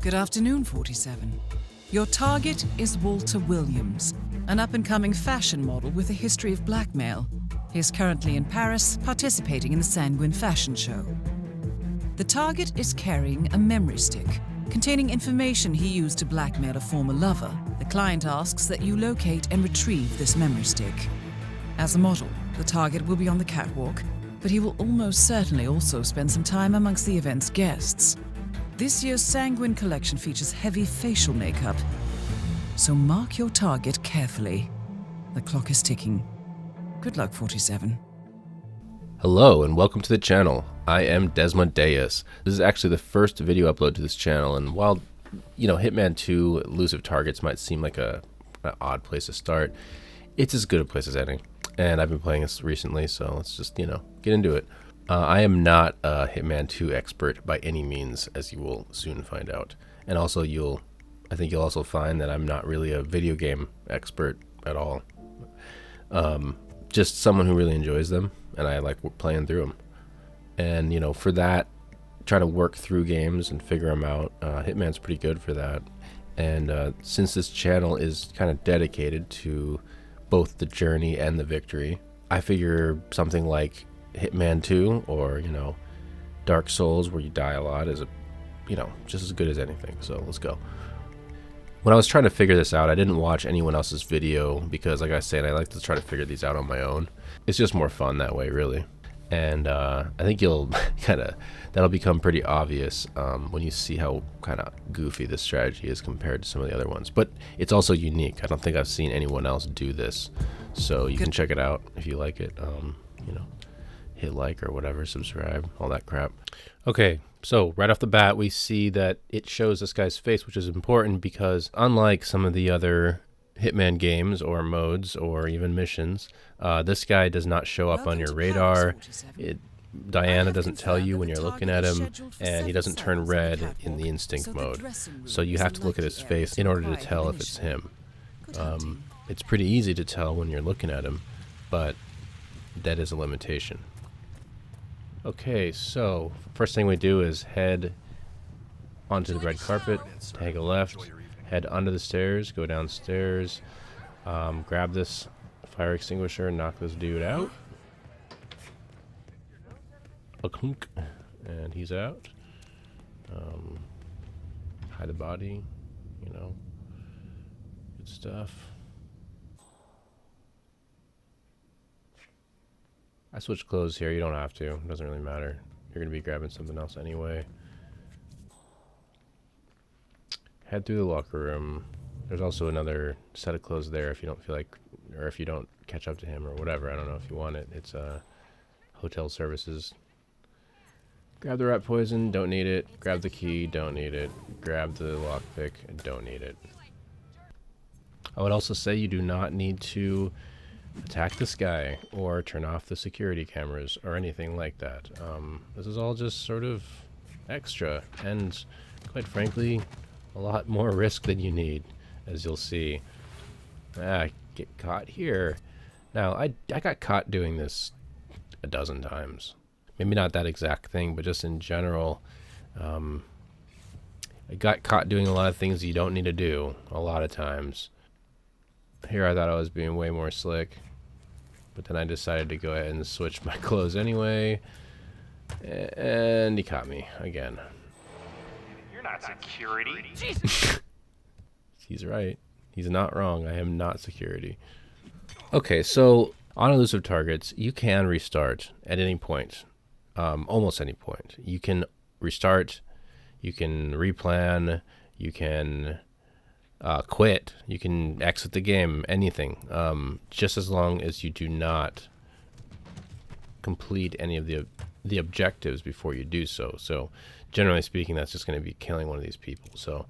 Good afternoon, 47. Your target is Walter Williams, an up-and-coming fashion model with a history of blackmail. He is currently in Paris, participating in the Sanguine fashion show. The target is carrying a memory stick containing information he used to blackmail a former lover. The client asks that you locate and retrieve this memory stick. As a model, the target will be on the catwalk, but he will almost certainly also spend some time amongst the event's guests. This year's Sanguine collection features heavy facial makeup, so mark your target carefully. The clock is ticking. Good luck, 47. Hello and welcome to the channel. I am Desmodeus. This is actually the first video upload to this channel, and while, Hitman 2 Elusive Targets might seem like an odd place to start, it's as good a place as any. And I've been playing this recently, so let's just, get into it. I am not a Hitman 2 expert by any means, as you will soon find out. And also I think you'll also find that I'm not really a video game expert at all. Just someone who really enjoys them, and I like playing through them. And, for that, trying to work through games and figure them out, Hitman's pretty good for that. And since this channel is kind of dedicated to both the journey and the victory, I figure something like Hitman 2 or, Dark Souls, where you die a lot, is just as good as anything. So let's go. When I was trying to figure this out, I didn't watch anyone else's video because, like I said, I like to try to figure these out on my own. It's just more fun that way, really. And I think you'll that'll become pretty obvious when you see how kind of goofy this strategy is compared to some of the other ones. But it's also unique. I don't think I've seen anyone else do this. So you can check it out if you like it. Hit like or whatever, subscribe, all that crap. Okay, so right off the bat, we see that it shows this guy's face, which is important because unlike some of the other Hitman games or modes or even missions, this guy does not show up on your radar. Diana doesn't tell you when you're looking at him, and he doesn't turn red in the instinct mode. So you have to look at his face in order to tell if it's him. It's pretty easy to tell when you're looking at him, but that is a limitation. Okay, so first thing we do is head onto the red carpet, take a left, head under the stairs, go downstairs, grab this fire extinguisher and knock this dude out. A clunk, and he's out. Hide the body, good stuff. I switched clothes here, you don't have to, it doesn't really matter. You're going to be grabbing something else anyway. Head through the locker room. There's also another set of clothes there if you don't feel like, or if you don't catch up to him or whatever. I don't know if you want it. It's hotel services. Grab the rat poison, don't need it. Grab the key, don't need it. Grab the lockpick, don't need it. I would also say you do not need to attack this guy or turn off the security cameras or anything like that. This is all just sort of extra and, quite frankly, a lot more risk than you need, as you'll see. Get caught here. Now, I got caught doing this a dozen times. Maybe not that exact thing, but just in general. I got caught doing a lot of things you don't need to do a lot of times. Here I thought I was being way more slick, but then I decided to go ahead and switch my clothes anyway, and he caught me again. You're not security. He's right. He's not wrong. I am not security. Okay, so on Elusive Targets, you can restart at any point, almost any point. You can restart, you can replan, you can quit, you can exit the game, anything, just as long as you do not complete any of the objectives before you do so. So generally speaking, that's just going to be killing one of these people. So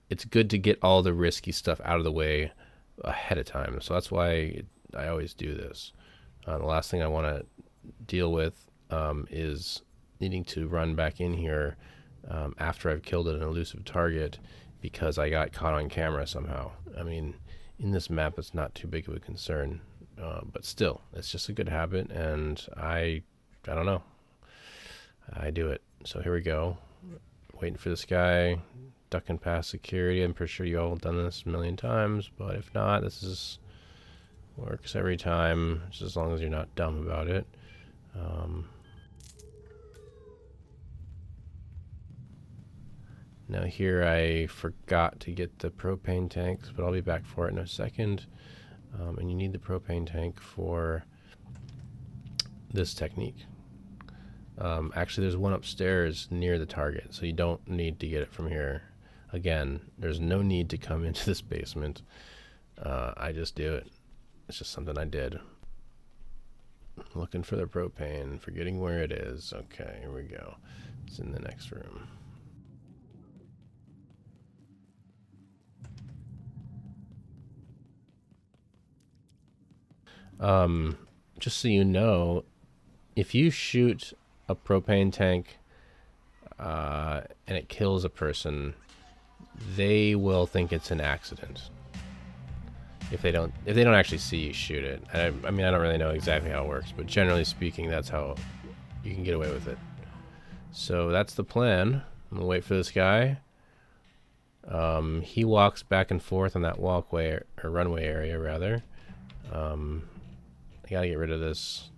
it's good to get all the risky stuff out of the way ahead of time. So that's why I always do this. The last thing I want to deal with is needing to run back in here after I've killed an elusive target because I got caught on camera somehow. I mean, in this map, it's not too big of a concern, but still, it's just a good habit, and I don't know. I do it. So here we go. waiting for this guy, ducking past security. I'm pretty sure you all have done this a million times, but if not, this is works every time, just as long as you're not dumb about it. Now here I forgot to get the propane tanks, but I'll be back for it in a second. And you need the propane tank for this technique. Actually, there's one upstairs near the target, so you don't need to get it from here. Again, there's no need to come into this basement. I just do it. It's just something I did. Looking for the propane, forgetting where it is. Okay, here we go. It's in the next room. Just so you know, if you shoot a propane tank and it kills a person, they will think it's an accident. If they don't actually see you shoot it. I mean, I don't really know exactly how it works, but generally speaking, that's how you can get away with it. So that's the plan. I'm gonna wait for this guy. He walks back and forth on that walkway or runway area rather. I gotta get rid of this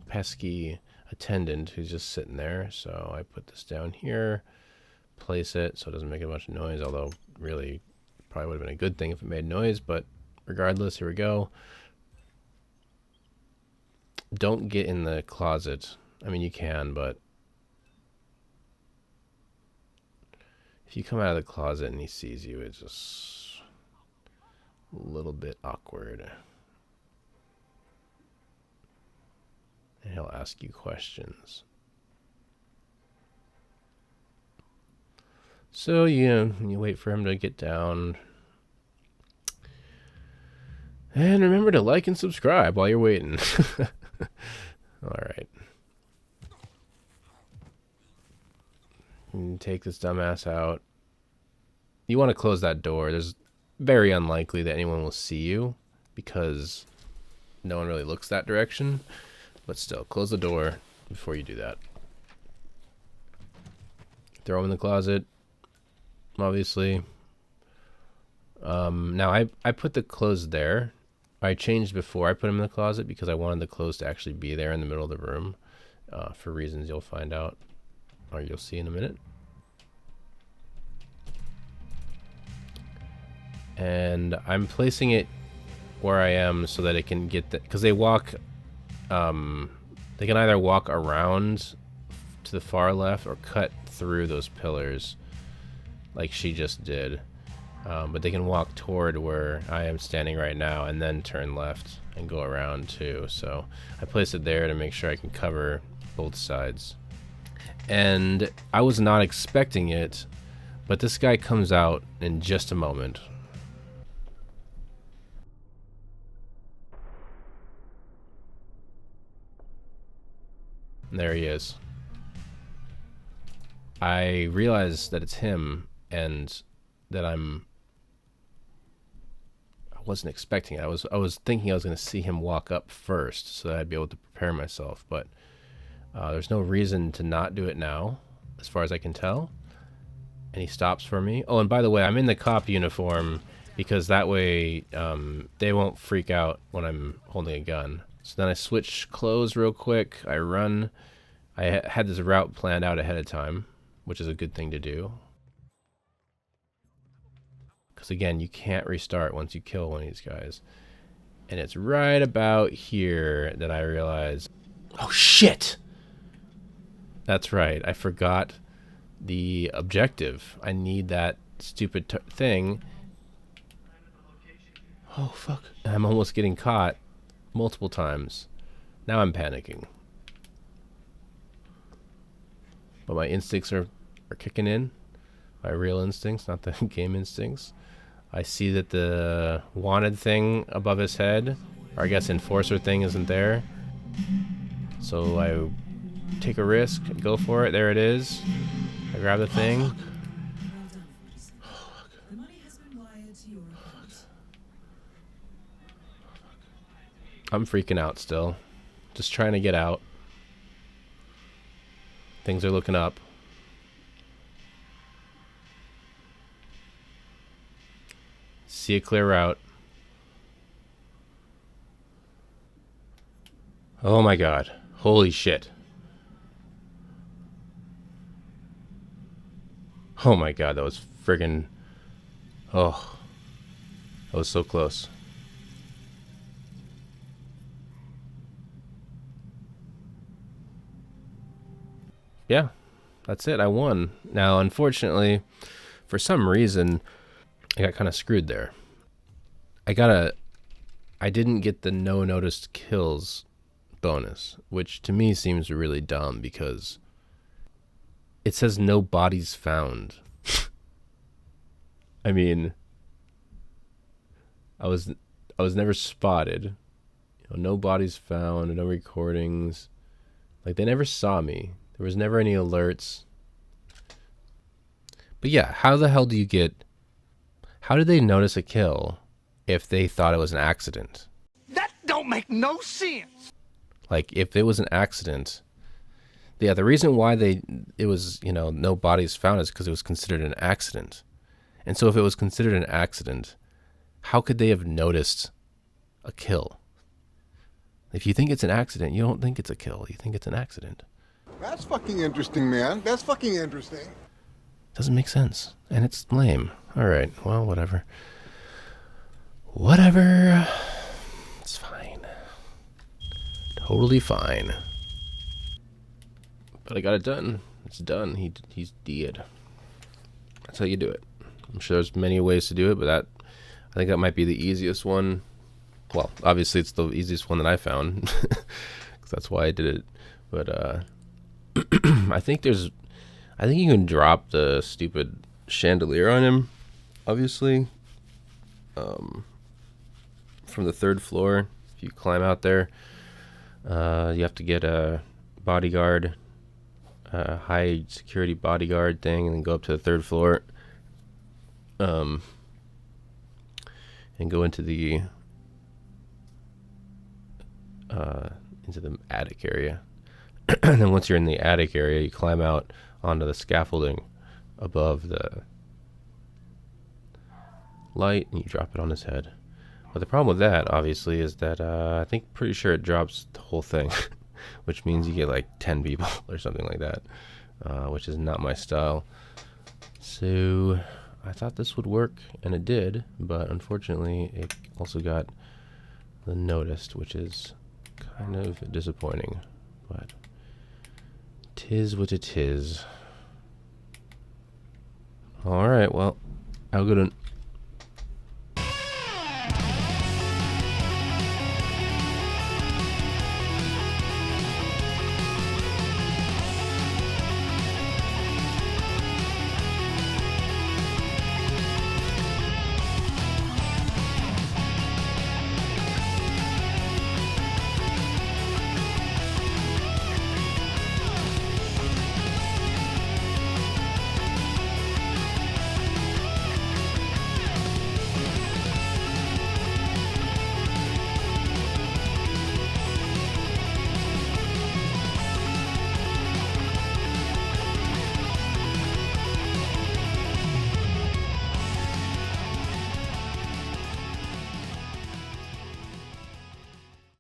pesky attendant who's just sitting there. So I put this down here, place it so it doesn't make a bunch of noise, although really probably would have been a good thing if it made noise, but regardless, here we go. Don't get in the closet. I mean, you can, but if you come out of the closet and he sees you, it's just a little bit awkward. And he'll ask you questions. So you wait for him to get down. And remember to like and subscribe while you're waiting. Alright. Take this dumbass out. You want to close that door. There's very unlikely that anyone will see you because no one really looks that direction. But still, close the door before you do that. Throw him in the closet, obviously. Now, I put the clothes there. I changed before I put them in the closet because I wanted the clothes to actually be there in the middle of the room for reasons you'll find out, or you'll see in a minute. And I'm placing it where I am so that it can get the, because they walk, they can either walk around to the far left or cut through those pillars like she just did. But they can walk toward where I am standing right now and then turn left and go around too. So I placed it there to make sure I can cover both sides. And I was not expecting it, but this guy comes out in just a moment. And there he is. I realize that it's him and that I wasn't expecting it. I was thinking I was going to see him walk up first so that I'd be able to prepare myself, but there's no reason to not do it now, as far as I can tell. And he stops for me. Oh, and by the way, I'm in the cop uniform because that way they won't freak out when I'm holding a gun. So then I switch clothes real quick. I run. I had this route planned out ahead of time, which is a good thing to do. Because again, you can't restart once you kill one of these guys. And it's right about here that I realize, oh shit! That's right, I forgot the objective. I need that stupid thing. Oh fuck. I'm almost getting caught multiple times. Now I'm panicking. But my instincts are kicking in. My real instincts, not the game instincts. I see that the wanted thing above his head, or I guess enforcer thing, isn't there. So I take a risk, go for it. There it is. I grab the thing. I'm freaking out still. Just trying to get out. Things are looking up. see a clear route. Oh my god. Holy shit. Oh my god, that was friggin'... Oh. That was so close. Yeah, that's it. I won. Now, unfortunately, for some reason, I got kind of screwed there. I didn't get the no noticed kills bonus, which to me seems really dumb because it says no bodies found. I mean, I was never spotted. You know, no bodies found, no recordings. Like, they never saw me. There was never any alerts. But yeah, how the hell do you get... How did they notice a kill if they thought it was an accident? That don't make no sense. Like, if it was an accident... Yeah, the reason why it was, you know, no bodies found is because it was considered an accident. And so if it was considered an accident, how could they have noticed a kill? If you think it's an accident, you don't think it's a kill. You think it's an accident. That's fucking interesting, man. That's fucking interesting. Doesn't make sense. And it's lame. Alright, well, whatever. Whatever. It's fine. Totally fine. But I got it done. It's done. He's dead. That's how you do it. I'm sure there's many ways to do it, but I think that might be the easiest one. Well, obviously it's the easiest one that I found. Because that's why I did it. But I think you can drop the stupid chandelier on him, obviously, from the 3rd floor. If you climb out there, you have to get a bodyguard, a high security bodyguard thing, and then go up to the 3rd floor, and go into the attic area. And then once you're in the attic area, you climb out onto the scaffolding above the light, and you drop it on his head. But the problem with that, obviously, is that I think pretty sure it drops the whole thing, which means you get like 10 people or something like that, which is not my style. So I thought this would work, and it did, but unfortunately it also got the noticed, which is kind of disappointing, but 'tis what it is. Alright, well, I'll go